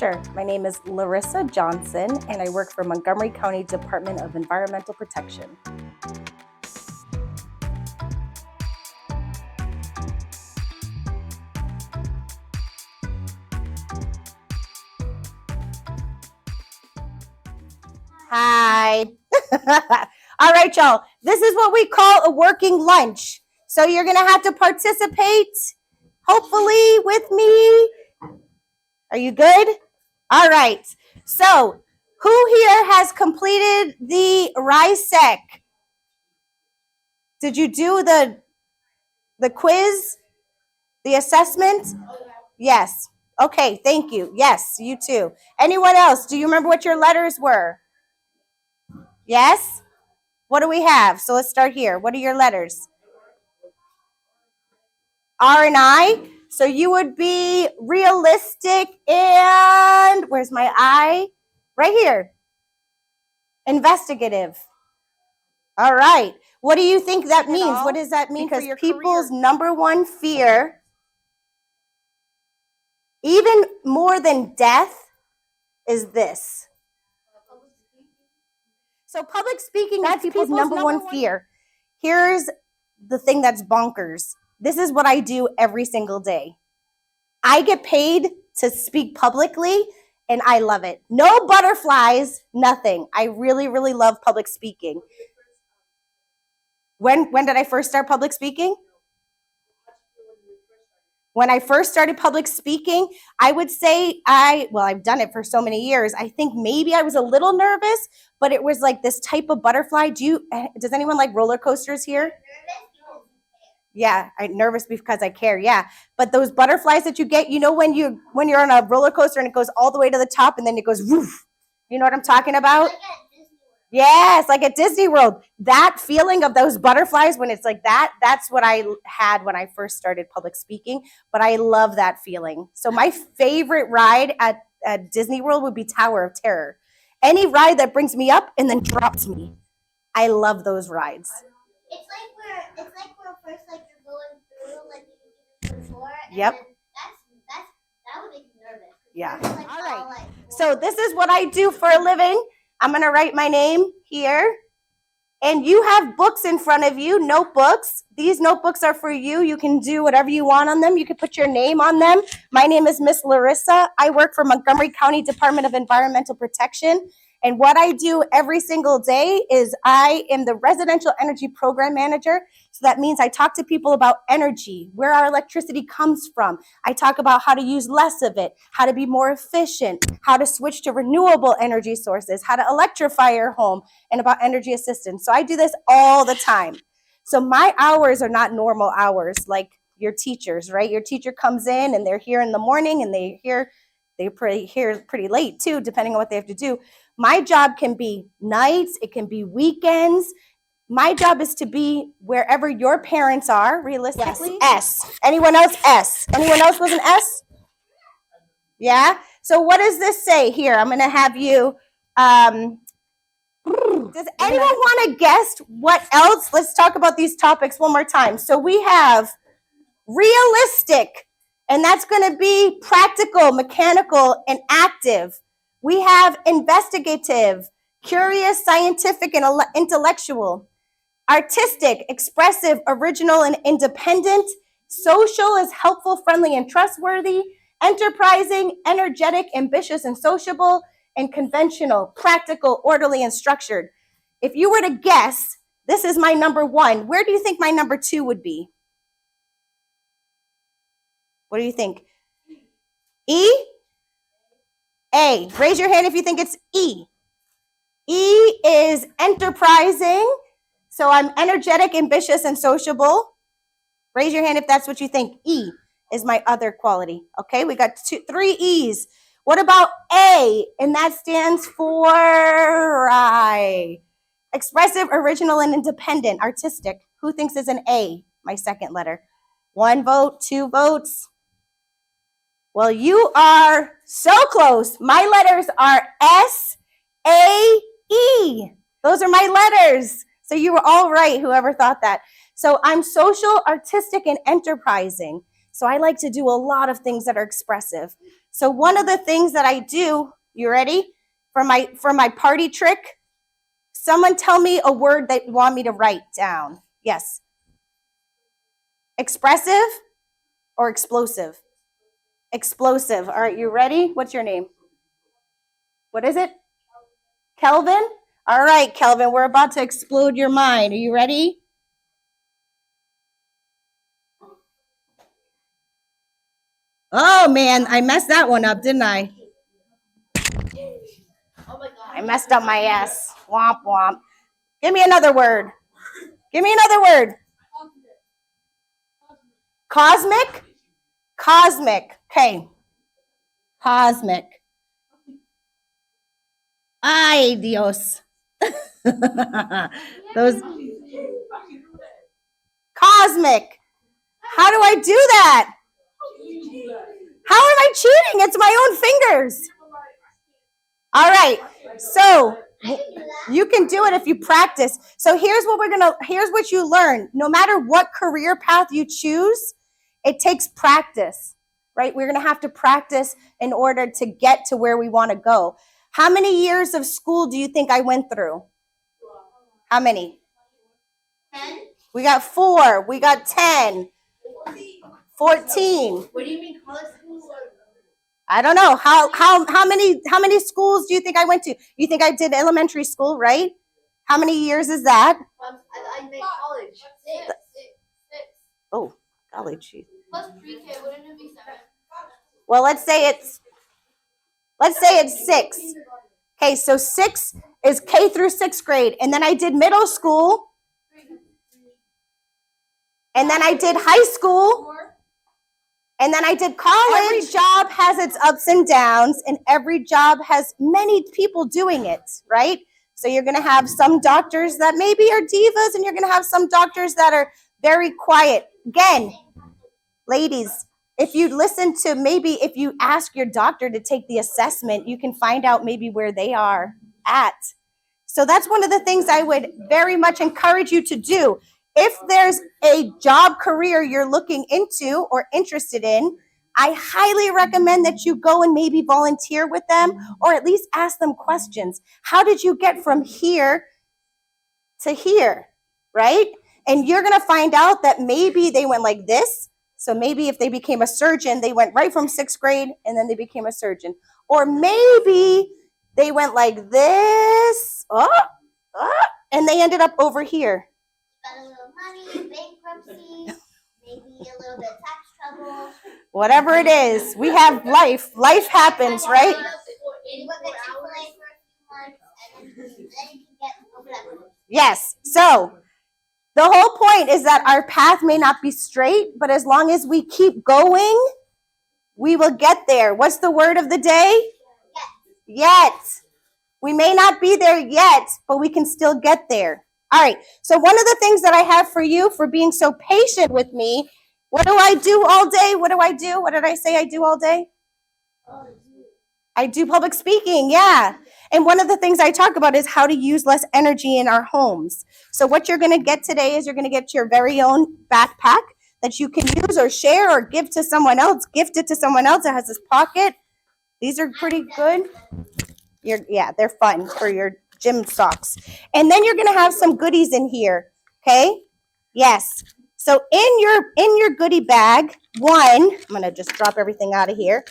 Sure. My name is Larissa Johnson, and I work for Montgomery County Department of Environmental Protection. Hi. All right, y'all. This is what we call a working lunch. So you're going to have to participate, hopefully, with me. Are you good? All right. So who here has completed the RIASEC? Did you do the quiz, the assessment? Yes. Okay, thank you. Yes, you too. Anyone else? Do you remember what your letters were? Yes? What do we have? So let's start here. What are your letters? R and I. So you would be realistic and, where's my I? Right here. Investigative. All right. What do you think that means? What does that mean? Because people's number one fear, even more than death, is this. So public speaking is people's number one fear. Here's the thing that's bonkers. This is what I do every single day. I get paid to speak publicly, and I love it. No butterflies, nothing. I really, really love public speaking. When did I first start public speaking? When I first started public speaking, I would say I've done it for so many years. I think maybe I was a little nervous, but it was like this type of butterfly. Does anyone like roller coasters here? Yeah, I'm nervous because I care. Yeah, but those butterflies that you get, when you're on a roller coaster and it goes all the way to the top and then it goes woof. You know what I'm talking about? Yes, like at Disney World. That feeling of those butterflies when it's like that, that's what I had when I first started public speaking. But I love that feeling. So my favorite ride at Disney World would be Tower of Terror. Any ride that brings me up and then drops me. I love those rides. It's like we're first like you're going through like you can before. Yep. That would make me nervous. Yeah. Like, all right. So this is what I do for a living. I'm going to write my name here. And you have books in front of you, notebooks. These notebooks are for you. You can do whatever you want on them. You can put your name on them. My name is Miss Larissa. I work for Montgomery County Department of Environmental Protection. And what I do every single day is I am the residential energy program manager. So that means I talk to people about energy, where our electricity comes from. I talk about how to use less of it, how to be more efficient, how to switch to renewable energy sources, how to electrify your home, and about energy assistance. So I do this all the time. So my hours are not normal hours like your teachers, right? Your teacher comes in and they're here in the morning and they're pretty late too, depending on what they have to do. My job can be nights, it can be weekends. My job is to be wherever your parents are, realistically. Yes. S. Anyone else? S. Anyone else with an S? Yeah? So what does this say here? I'm going to have you, does anyone want to guess what else? Let's talk about these topics one more time. So we have realistic, and that's going to be practical, mechanical, and active. We have investigative, curious, scientific, and intellectual. Artistic, expressive, original, and independent. Social is helpful, friendly, and trustworthy. Enterprising, energetic, ambitious, and sociable. And conventional, practical, orderly, and structured. If you were to guess, this is my number one. Where do you think my number two would be? What do you think? E? A. Raise your hand if you think it's E. E is enterprising. So I'm energetic, ambitious, and sociable. Raise your hand if that's what you think. E is my other quality. Okay, we got 3 E's. What about A? And that stands for expressive, original, and independent. Artistic. Who thinks is an A? My second letter. 1 vote, 2 votes. Well, you are so close. My letters are S, A, E. Those are my letters. So you were all right, whoever thought that. So I'm social, artistic, and enterprising. So I like to do a lot of things that are expressive. So one of the things that I do, you ready? For my party trick, someone tell me a word that you want me to write down. Yes. Expressive or explosive? Explosive. All right, you ready? What's your name? What is it? Kelvin? All right, Kelvin, we're about to explode your mind. Are you ready? Oh, man, I messed that one up, didn't I? I messed up my ass. Womp, womp. Give me another word. Give me another word. Cosmic? Cosmic. Okay. Cosmic. Ay, Dios. Those cosmic. How do I do that? How am I cheating? It's my own fingers. All right. So you can do it if you practice. So here's what you learn. No matter what career path you choose, it takes practice, right? We're going to have to practice in order to get to where we want to go. How many years of school do you think I went through? How many? 10. We got 4. We got 10. 14. What do you mean college school? I don't know. How many schools do you think I went to? You think I did elementary school, right? How many years is that? I meant college. 6. Oh, golly gee. Plus pre-K, wouldn't it be 7? Well, let's say it's 6. Okay, so 6 is K through 6th grade. And then I did middle school. And then I did high school. And then I did college. Every job has its ups and downs, and every job has many people doing it, right? So you're going to have some doctors that maybe are divas, and you're going to have some doctors that are very quiet. Again, ladies, if you ask your doctor to take the assessment, you can find out maybe where they are at. So that's one of the things I would very much encourage you to do. If there's a job career you're looking into or interested in, I highly recommend that you go and maybe volunteer with them or at least ask them questions. How did you get from here to here, right? And you're going to find out that maybe they went like this. So maybe if they became a surgeon, they went right from 6th grade and then they became a surgeon. Or maybe they went like this, and they ended up over here. Spend a little money, bankruptcy, maybe a little bit of tax trouble. Whatever it is, we have life. Life happens, right? Yes. So the whole point is that our path may not be straight, but as long as we keep going, we will get there. What's the word of the day? Yet. We may not be there yet, but we can still get there. All right. So one of the things that I have for you for being so patient with me, what do I do all day? What do I do? What did I say I do all day? I do public speaking. Yeah. And one of the things I talk about is how to use less energy in our homes. So what you're going to get today is you're going to get your very own backpack that you can use or share or give to someone else. Gift it to someone else that has this pocket. These are pretty good. They're fun for your gym socks. And then you're going to have some goodies in here. Okay? Yes. So in your goodie bag, I'm going to just drop everything out of here.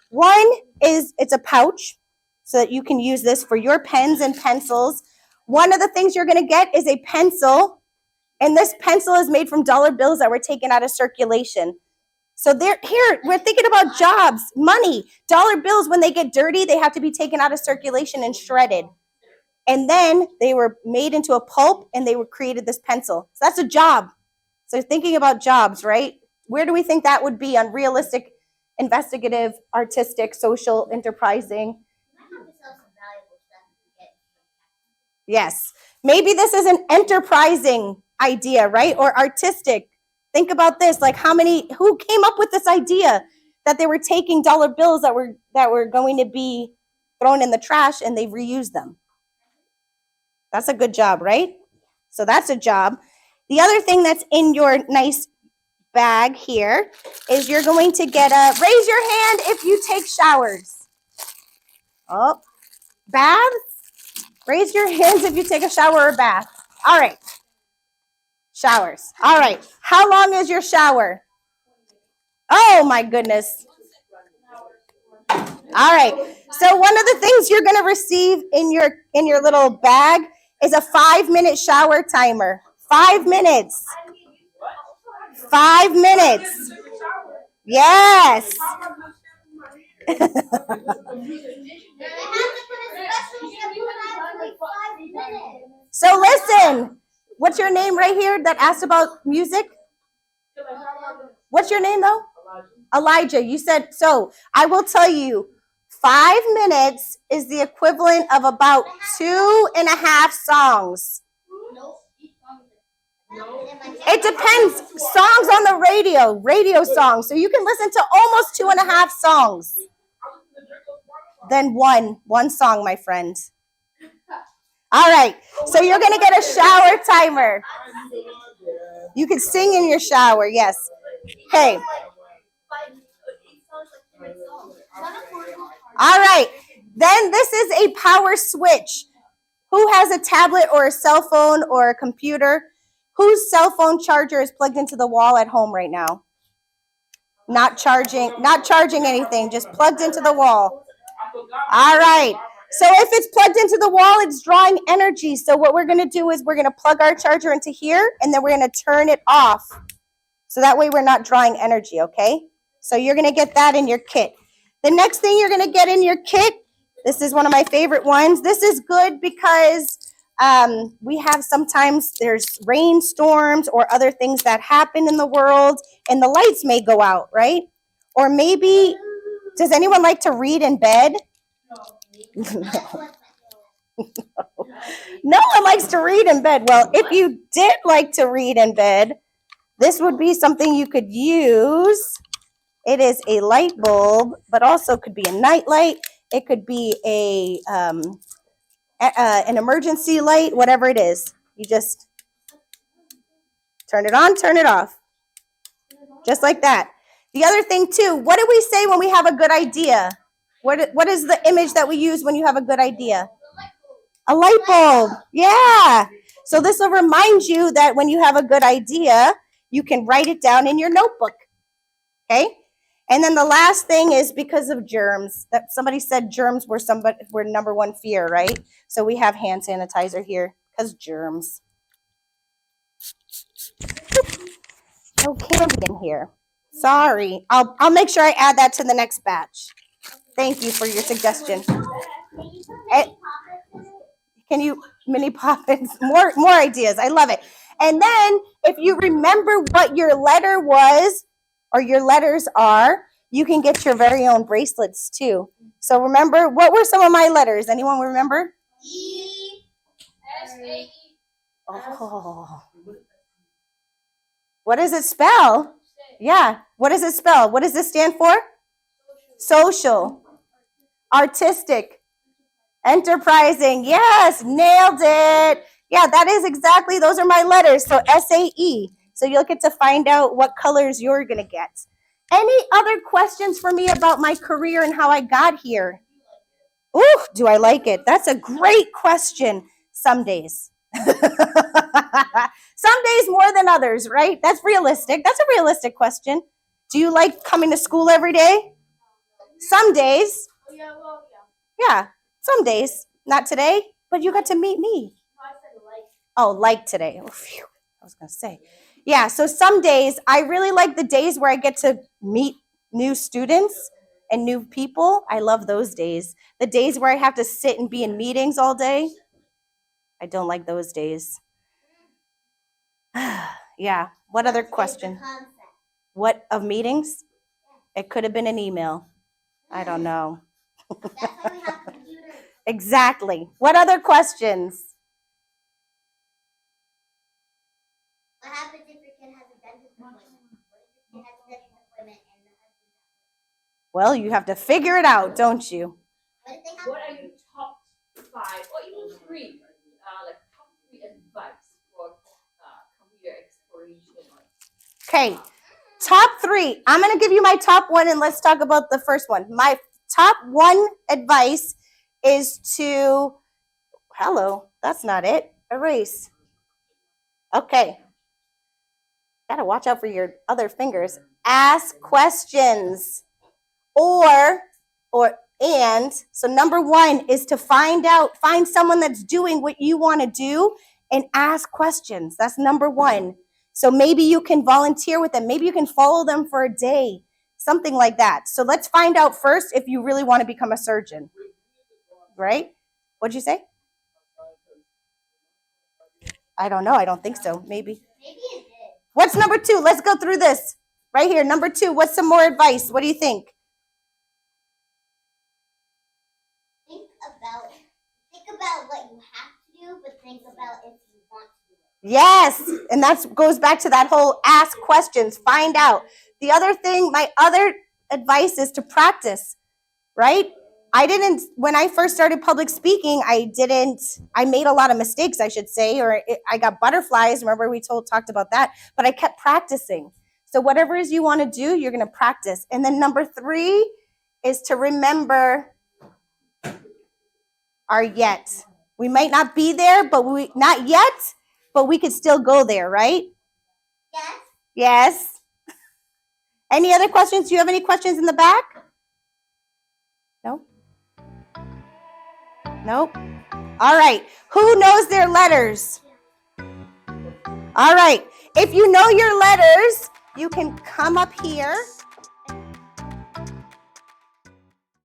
One is it's a pouch so that you can use this for your pens and pencils. One of the things you're going to get is a pencil. And this pencil is made from dollar bills that were taken out of circulation. So we're thinking about jobs, money. Dollar bills, when they get dirty, they have to be taken out of circulation and shredded. And then they were made into a pulp and they were created this pencil. So that's a job. So thinking about jobs, right? Where do we think that would be on realistic, investigative, artistic, social, enterprising? Yes. Maybe this is an enterprising idea, right? Or artistic. Think about this, like who came up with this idea that they were taking dollar bills that were going to be thrown in the trash and they reused them? That's a good job, right? So that's a job. The other thing that's in your nice bag here is you're going to get raise your hand if you take showers. Oh, baths? Raise your hands if you take a shower or bath. All right. Showers. All right. How long is your shower? Oh my goodness. All right. So one of the things you're going to receive in your little bag is a 5-minute shower timer. 5 minutes. 5 minutes. Yes. So listen, what's your name right here that asked about music? What's your name though? Elijah. You said, so I will tell you, 5 minutes is the equivalent of about 2.5 songs. It depends. Songs on the radio songs. So you can listen to almost 2.5 songs. Then one song, my friend. All right. So you're going to get a shower timer. You can sing in your shower. Yes. Okay. All right. Then this is a power switch. Who has a tablet or a cell phone or a computer? Whose cell phone charger is plugged into the wall at home right now? Not charging anything, just plugged into the wall. All right. So if it's plugged into the wall, it's drawing energy. So what we're going to do is we're going to plug our charger into here, and then we're going to turn it off. So that way we're not drawing energy, okay? So you're going to get that in your kit. The next thing you're going to get in your kit, this is one of my favorite ones. This is good because we have sometimes there's rainstorms or other things that happen in the world, and the lights may go out, right? Or maybe, does anyone like to read in bed? No one likes to read in bed. Well, if you did like to read in bed, this would be something you could use. It is a light bulb, but also could be a night light. It could be an emergency light, whatever it is. You just turn it on, turn it off. Just like that. The other thing too, what do we say when we have a good idea? What is the image that we use when you have a good idea? A light bulb. Yeah. So this will remind you that when you have a good idea, you can write it down in your notebook. Okay? And then the last thing is because of germs. That somebody said germs were number one fear, right? So we have hand sanitizer here because germs. No candy in here. Sorry. I'll make sure I add that to the next batch. Thank you for your suggestion. Can you mini poppins? More ideas. I love it. And then if you remember what your letter was or your letters are, you can get your very own bracelets too. So remember, what were some of my letters? Anyone remember? E, S, A, E. Oh. What does it spell? Yeah. What does it spell? What does this stand for? Social. Artistic. Enterprising. Yes, nailed it. Yeah, that is exactly, those are my letters. So SAE. So you'll get to find out what colors you're going to get. Any other questions for me about my career and how I got here? Ooh, do I like it? That's a great question. Some days. Some days more than others, right? That's realistic. That's a realistic question. Do you like coming to school every day? Some days. Yeah, some days. Not today, but you got to meet me. Oh, like today. Oh, phew. I was going to say. Yeah, so some days, I really like the days where I get to meet new students and new people. I love those days. The days where I have to sit and be in meetings all day, I don't like those days. Yeah, what other question? What of meetings? It could have been an email. I don't know. Exactly. What other questions? What happens if your kid has a dentist appointment? What if your kid has a dentist appointment and the husband's Well, you have to figure it out, don't you? What are your top 5 or even 3, like top 3 advice for computer exploration? Okay. Top 3. I'm going to give you my top 1 and let's talk about the first one. My top 1 advice is to, that's not it. Erase. Okay. Got to watch out for your other fingers. Ask questions. So number 1 is to find someone that's doing what you want to do and ask questions. That's number 1. So maybe you can volunteer with them. Maybe you can follow them for a day, something like that. So let's find out first if you really want to become a surgeon, right? What'd you say? I don't know. I don't think so. Maybe. Maybe it did. What's number 2? Let's go through this right here. Number 2, what's some more advice? What do you think? Think about what you have to do, but think about if you want to do it. Yes, and that goes back to that whole ask questions, find out. The other thing, my other advice is to practice, right? When I first started public speaking, I made a lot of mistakes, I should say, I got butterflies. Remember we talked about that, but I kept practicing. So whatever it is you want to do, you're going to practice. And then number 3 is to remember our yet. We might not be there, not yet, but we could still go there, right? Yes. Yes. Any other questions? Do you have any questions in the back? No? Nope. All right. Who knows their letters? All right. If you know your letters, you can come up here